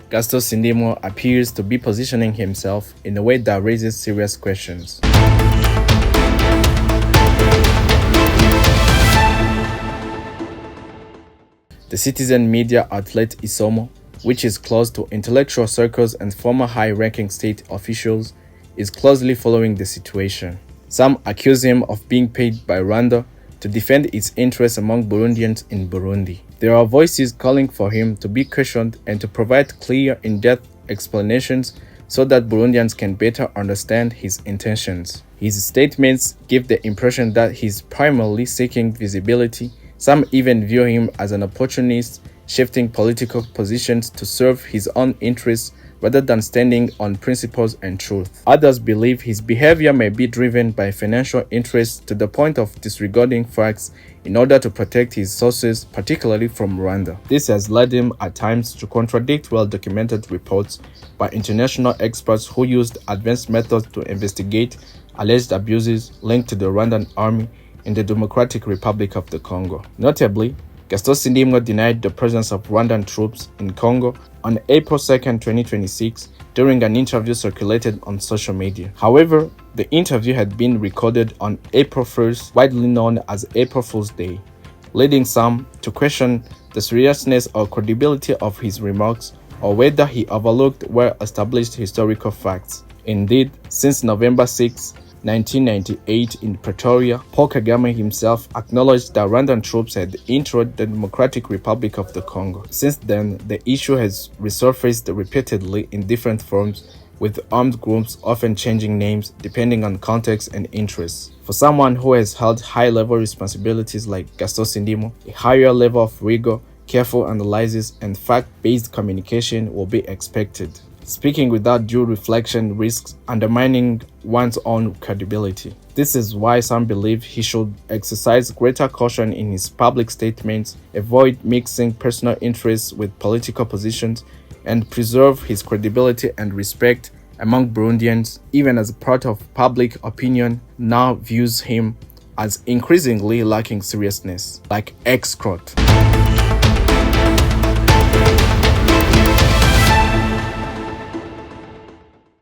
Gaston Sindimwo appears to be positioning himself in a way that raises serious questions. The citizen media outlet ISOMO, which is close to intellectual circles and former high-ranking state officials, is closely following the situation. Some accuse him of being paid by Rwanda to defend its interests among Burundians in Burundi. There are voices calling for him to be questioned and to provide clear, in-depth explanations so that Burundians can better understand his intentions. His statements give the impression that he's primarily seeking visibility. Some even view him as an opportunist, shifting political positions to serve his own interests rather than standing on principles and truth. Others believe his behavior may be driven by financial interests to the point of disregarding facts in order to protect his sources, particularly from Rwanda. This has led him at times to contradict well-documented reports by international experts who used advanced methods to investigate alleged abuses linked to the Rwandan army in the Democratic Republic of the Congo. Notably, Gaston Sindimwo denied the presence of Rwandan troops in Congo on April 2, 2026, during an interview circulated on social media. However, the interview had been recorded on April 1st, widely known as April Fool's Day, leading some to question the seriousness or credibility of his remarks or whether he overlooked well-established historical facts. Indeed, since November 6, 1998 in Pretoria, Paul Kagame himself acknowledged that Rwandan troops had entered the Democratic Republic of the Congo. Since then, the issue has resurfaced repeatedly in different forms, with armed groups often changing names depending on context and interests. For someone who has held high-level responsibilities like Gaston Sindimwo, a higher level of rigor, careful analysis, and fact-based communication will be expected. Speaking without due reflection risks undermining one's own credibility. This is why some believe he should exercise greater caution in his public statements, avoid mixing personal interests with political positions, and preserve his credibility and respect among Burundians, even as part of public opinion now views him as increasingly lacking seriousness, like ex-crot.